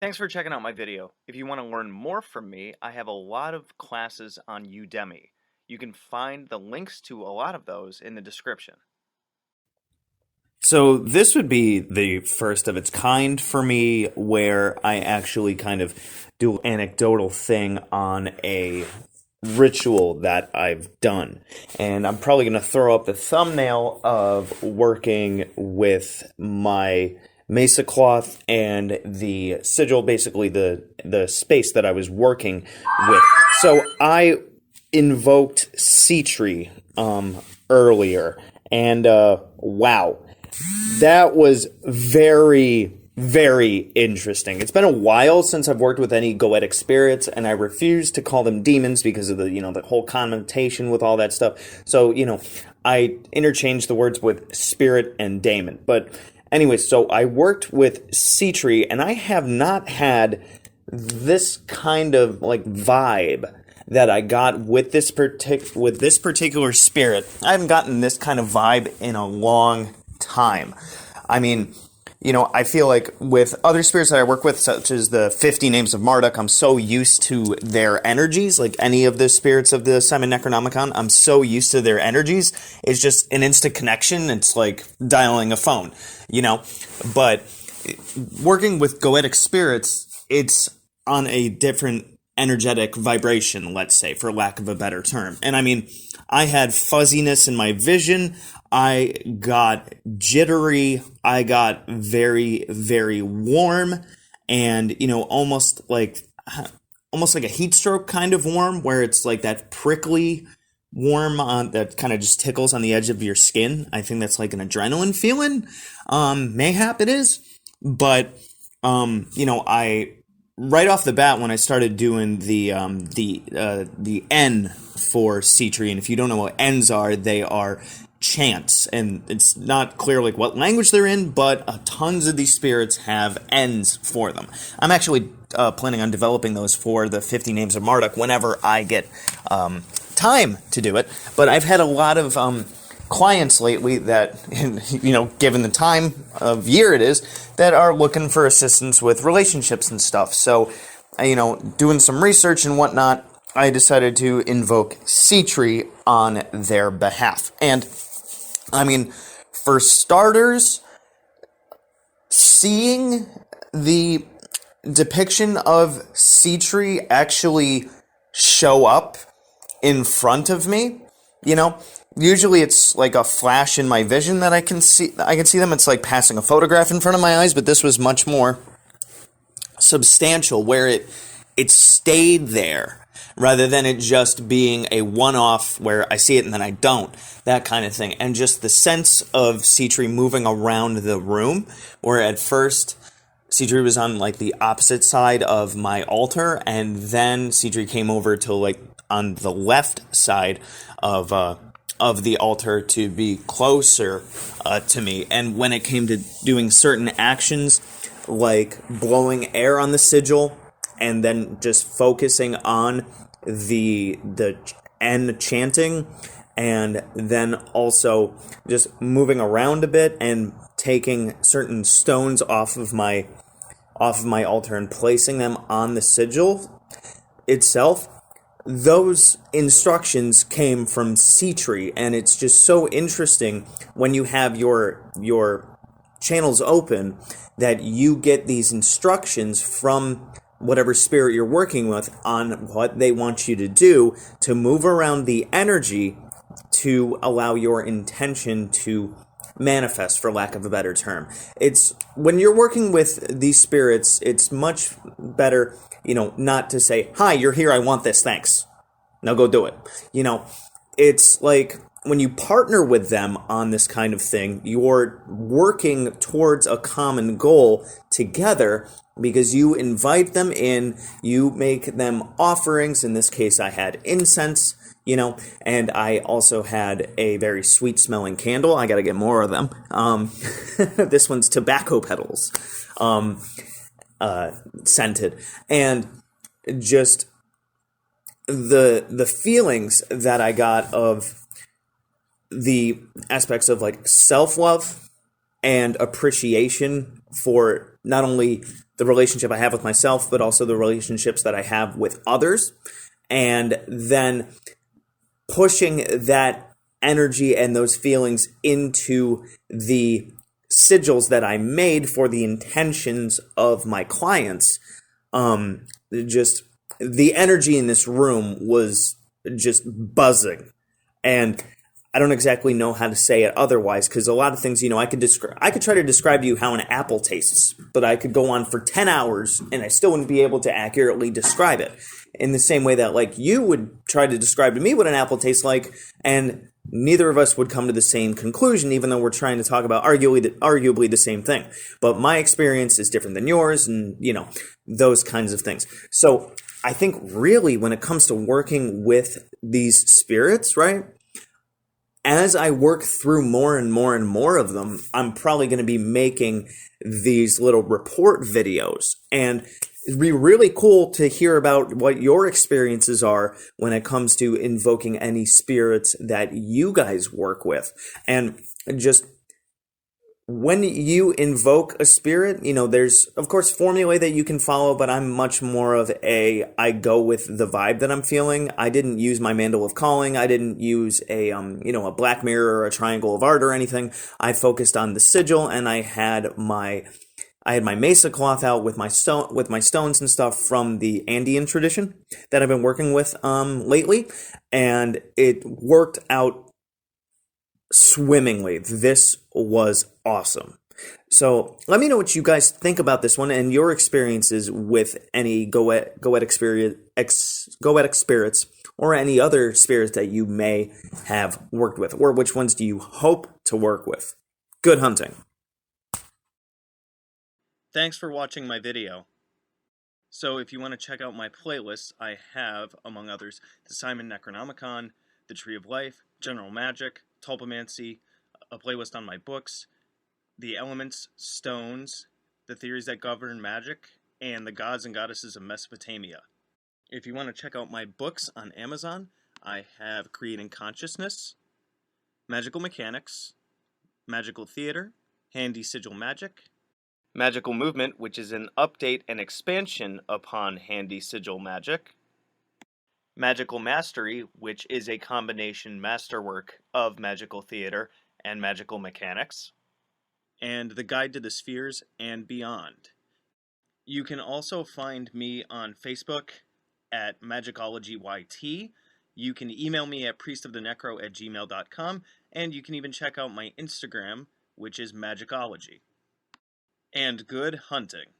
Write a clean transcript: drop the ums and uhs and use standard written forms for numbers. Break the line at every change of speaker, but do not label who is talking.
Thanks for checking out my video. If you want to learn more from me, I have a lot of classes on Udemy. You can find the links to a lot of those in the description.
So this would be the first of its kind for me where I actually kind of do an anecdotal thing on a ritual that I've done. And I'm probably going to throw up the thumbnail of working with my mesa cloth and the sigil, basically the space that I was working with. So I invoked Sitri earlier, and wow, that was very, very interesting. It's been a while since I've worked with any goetic spirits, and I refuse to call them demons because of the whole connotation with all that stuff. So, I interchanged the words with spirit and daemon. But anyway, so I worked with Sitri, and I have not had this kind of vibe that I got with this particular spirit. I haven't gotten this kind of vibe in a long time. I mean, I feel like with other spirits that I work with, such as the 50 Names of Marduk, I'm so used to their energies, like any of the spirits of the Simon Necronomicon, I'm so used to their energies. It's just an instant connection. It's like dialing a phone, But working with goetic spirits, it's on a different energetic vibration, let's say, for lack of a better term. And I mean, I had fuzziness in my vision. I got jittery. I got very, very warm, and almost like a heat stroke kind of warm, where it's like that prickly warm that kind of just tickles on the edge of your skin. I think that's like an adrenaline feeling. Mayhap it is, but I right off the bat when I started doing the N for Sitri, and if you don't know what N's are, they are chants, and it's not clear what language they're in, but tons of these spirits have N's for them. I'm actually planning on developing those for the 50 Names of Marduk whenever I get time to do it, but I've had a lot of clients lately that, given the time of year it is, that are looking for assistance with relationships and stuff. So, doing some research and whatnot, I decided to invoke Sitri on their behalf. And, I mean, for starters, seeing the depiction of Sitri actually show up in front of me, usually it's like a flash in my vision that I can see them. It's like passing a photograph in front of my eyes, but this was much more substantial, where it stayed there rather than it just being a one-off where I see it and then I don't, that kind of thing. And just the sense of Sitri moving around the room, where at first Sitri was on the opposite side of my altar, and then Sitri came over to on the left side of the altar to be closer to me. And when it came to doing certain actions, like blowing air on the sigil, and then just focusing on the N chanting, and then also just moving around a bit and taking certain stones off of my altar and placing them on the sigil itself, those instructions came from Sitri, and it's just so interesting when you have your channels open that you get these instructions from whatever spirit you're working with on what they want you to do to move around the energy to allow your intention to manifest, for lack of a better term. It's when you're working with these spirits, it's much better, not to say, "Hi, you're here, I want this, thanks. Now go do it." It's like when you partner with them on this kind of thing, you're working towards a common goal together, because you invite them in, you make them offerings. In this case, I had incense, and I also had a very sweet smelling candle. I gotta get more of them. This one's tobacco petals, scented, and just the feelings that I got of the aspects of self-love and appreciation for not only the relationship I have with myself, but also the relationships that I have with others, and then pushing that energy and those feelings into the sigils that I made for the intentions of my clients. Just the energy in this room was just buzzing. And I don't exactly know how to say it otherwise, because a lot of things, I could try to describe to you how an apple tastes, but I could go on for 10 hours and I still wouldn't be able to accurately describe it. In the same way that, like, you would try to describe to me what an apple tastes like, and neither of us would come to the same conclusion, even though we're trying to talk about arguably the same thing. But my experience is different than yours, and, those kinds of things. So I think really when it comes to working with these spirits, right? As I work through more and more and more of them, I'm probably going to be making these little report videos. And it'd be really cool to hear about what your experiences are when it comes to invoking any spirits that you guys work with. And just when you invoke a spirit, there's, of course, formulae that you can follow, but I'm much more of I go with the vibe that I'm feeling. I didn't use my mandal of calling. I didn't use a black mirror or a triangle of art or anything. I focused on the sigil, and I had my mesa cloth out with my stones and stuff from the Andean tradition that I've been working with lately, and it worked out swimmingly. This was awesome. So let me know what you guys think about this one and your experiences with any goetic spirits or any other spirits that you may have worked with, or which ones do you hope to work with. Good hunting.
Thanks for watching my video. So if you want to check out my playlists, I have, among others, the Simon Necronomicon, the Tree of Life, General Magic, Tulpamancy, a playlist on my books, the elements, stones, the theories that govern magic, and the gods and goddesses of Mesopotamia. If you want to check out my books on Amazon, I have Creating Consciousness, Magical Mechanics, Magical Theater, Handy Sigil Magic, Magical Movement, which is an update and expansion upon Handy Sigil Magic, Magical Mastery, which is a combination masterwork of Magical Theater and Magical Mechanics, and The Guide to the Spheres and Beyond. You can also find me on Facebook at Magickology YT. You can email me at priestofthenecro@gmail.com, and you can even check out my Instagram, which is Magickology. And good hunting.